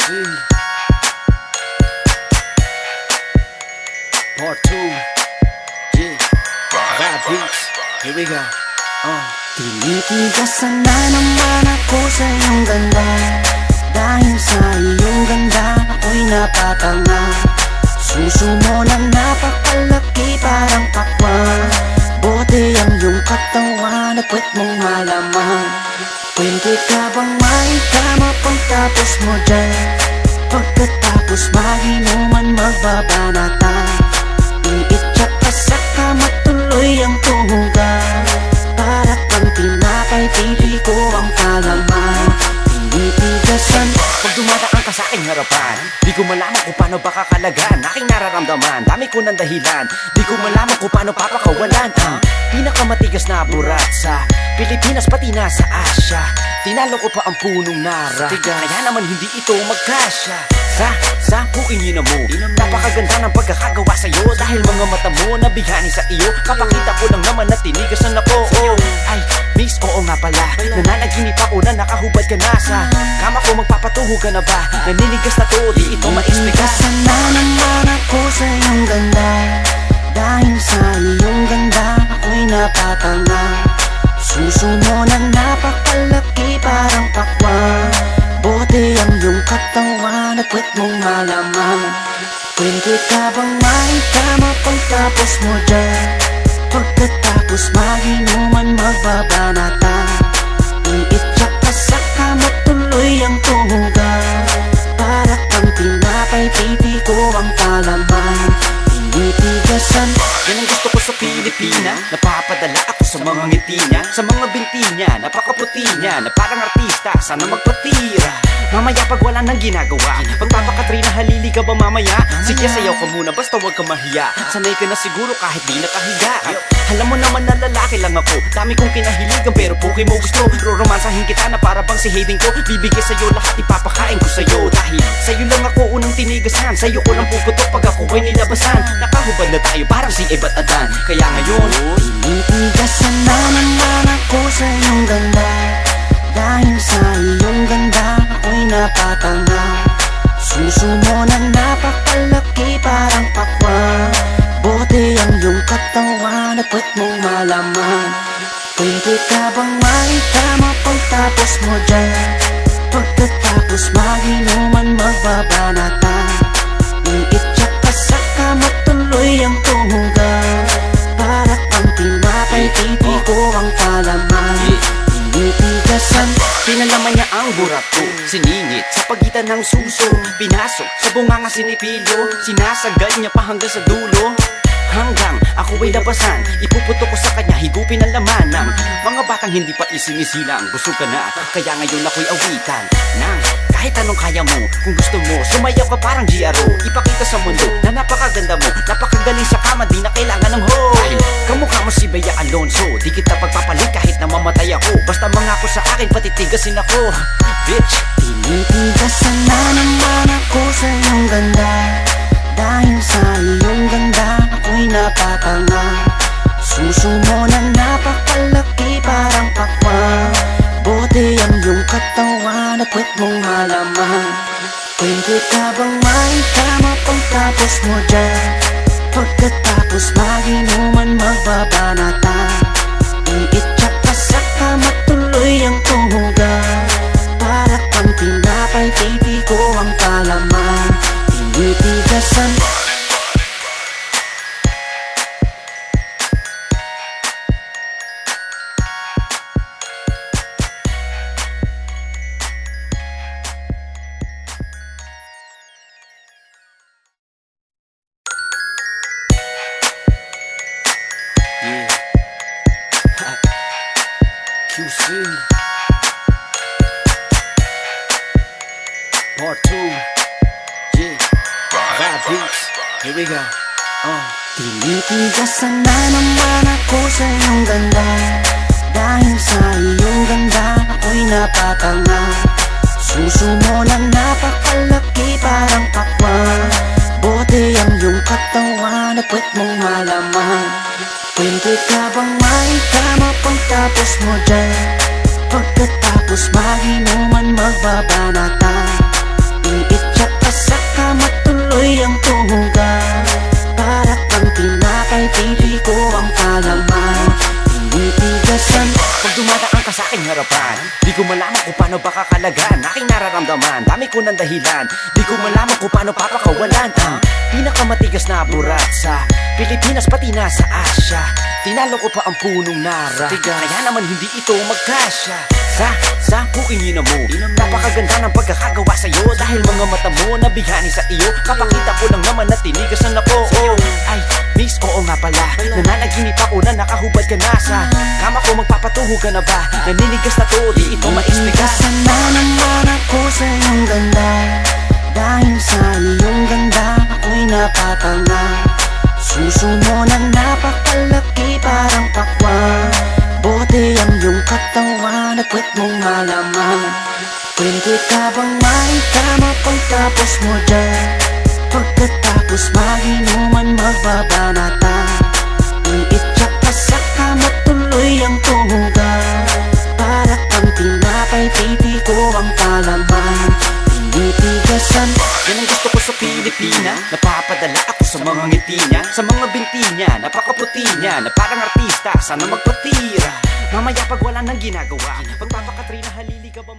QC Part 2. Yeah, Vibe Beats. Here we go. Tinitigasan na naman ako sa iyong ganda. Dahil sa iyong ganda ako'y napatanga. Suso mo na napakalaki parang pakwan. Bote ang iyong katawan at puwet mong malaman. Pwede ka bang maikama pagtapos mo dyan? Pagkatapos maginuman magbabanatan. Iitsak ka sa kama tuloy ang tuhugan. Para kang tinapay, pipi ko ang palaman. Tinitigasan Pag dumadaan ka sa aking harapan, di ko malaman kung paano ba kakalagan aking nararamdaman. Dami ko ng dahilan, di ko malaman kung paano papakawalan ang pinakamatigas na burat sa Pilipinas pati na sa Asya. Tinalo ko pa ang punong nara, kaya naman hindi ito magkasya. Sa puking mo, napakaganda ng pagkakagawa sa'yo. Dahil mga mata mo nabihani sa iyo. Kapakita ko lang naman na tinigasan ako. Ay, miss, oo nga pala. Nananaginip ako na nakahubad ka na sa kama ko. Magpapatuho ka na ba? Naninigas na to, di ito ma-explica. Tinitigasan na naman ako sa iyong ganda. Dahil sa iyong ganda ako'y napatanga. Suso mo na napakalaki parang pakwan. Bote ang iyong katawan at puwet mong malaman. Pwede ka bang maikama pagtapos mo dyan? Pagkatapos maginuman magbabanatan. Iitsak ka sa kama tuloy ang tuhugan. Para kang tinapay, pipi ko ang palaman. Tinitigasan yan ang gusto ko sa Pilipina. Napapadala ako sa mga ngiti niya, sa mga binti niya, napakaputi niya, na parang artista, sana magpatira. Mamaya pag wala nang ginagawa, pagpapakatrina, halili ka ba mamaya? Sige, sayaw ka muna, basta wag ka mahiya. Sanay ka na siguro kahit di nakahiga. At alam mo naman na lalaki lang ako, dami kong kinahiligan pero puki mo gusto. Roromansahin kita na para bang si Hayden ko. Bibigay sa'yo lahat, ipapakain ko sa'yo. Dahil sa'yo lang ako unang tinigasan, sa'yo ko lang puputok pag ako ay nilabasan. Nakahubad na tayo parang si Eva at Adan. Kaya ngayon, tinitigasan na naman ako sa iyong ganda. Dahil sa iyong ganda ako'y napatanga. Suso mo na napakalaki parang pakwan. Bote ang iyong katawan at puwet mong malaman. Pwede ka bang maikama pagtapos mo dyan? Pagkatapos maginuman magbabanatan. Iitsak ka sa kama tuloy ang tuhugan. Para kang tinapay, pipi ko ang palaman. Tinitigasan pinalaman niya ang burat ko, siningit sa pagitan ng suso. Pinasok sa bunganga sinipilyo, sinasagad niya pa hanggang sa dulo. Hanggang ako ay labasan, ipuputok ko sa kanya, higupin ang laman ng mga batang hindi pa isinisilang. Busog ka na, kaya ngayon ako'y awitan ng kahit anong kaya mo. Kung gusto mo, sumayaw ka parang GRO. Ipakita sa mundo na napakaganda mo, napakagaling sa kama, di na kailangan ng ho. Dahil kamukha mo si Bea Alonso, di kita pagpapalit kahit na mamatay ako. Basta mangako sa akin, patitigasin ako, bitch. Tinitigasan na naman ako sa iyong ganda. Dahil sa iyong ganda ako'y napatanga. Suso mo na napakalaki parang pakwan. Bote ang iyong katawan at puwet mong malaman. Pwede ka bang maikama pagtapos mo dyan? Pagkatapos maginuman magbabanatan. Iitsak ka sa kama tuloy ang tuhugan. Para kang tinapay, pipi ko ang palaman. Tinitigasan QC Part 2. Yeah, Vibe Beats. Here we go. tinitigasan na naman ako sa iyong ganda. Dahil sa iyong ganda ako'y napatanga. Suso mo na napakalaki parang pakwan. Bote ang iyong katawan at puwet mong malaman. Pwede ka bang maikama pagtapos mo dyan? Pagkatapos maginuman magbabanatan. Iit tuloy ang tuhugan. Para kang tinapay, pipi ko ang palaman. Tinitigasan. Pag dumadaan ka sa aking harapan, di ko malaman kung paano ba kakalagan aking nararamdaman, dami ko ng dahilan. Di ko malaman kung paano papakawalan ang pinakamatigas na burat sa Pilipinas pati na sa Asya. Tinalo ko pa ang punong nara, kaya naman hindi ito magkasya. Sa puking ina mo, napakaganda ng pagkakagawa sa'yo. Dahil mga mata mo nabihani sa iyo, kapakita ko lang naman na tinigasan ako. Ay, miss, oo nga pala, nananaginip ako na nakahubad ka na sa kama ko. Magpapatuho ka na ba? Naninigas na to, di ito maisplikan. Tinitigasan na naman ako sa iyong ganda. Dahil sa iyong ganda, ako'y napatanga. Suso mo na napakalaki parang pakwan. Bote ang iyong katawan at wet mong malaman. Pwede ka bang maitama pagtapos mo dyan? Pagkatapos maginuman magbabanatan. Iitsak ka sa kama tuloy ang tuhugan. Para kang tinapay, pipi ko ang palaman. Tinitigasan. Yan ang gusto ko sa Pilipina. Napapadala ako sa mga ngiti niya, sa mga binti niya, napakaputi niya, na parang artista, sana magpatira. Mamaya pag wala nang ginagawa, pagpapakatrina halili ka ba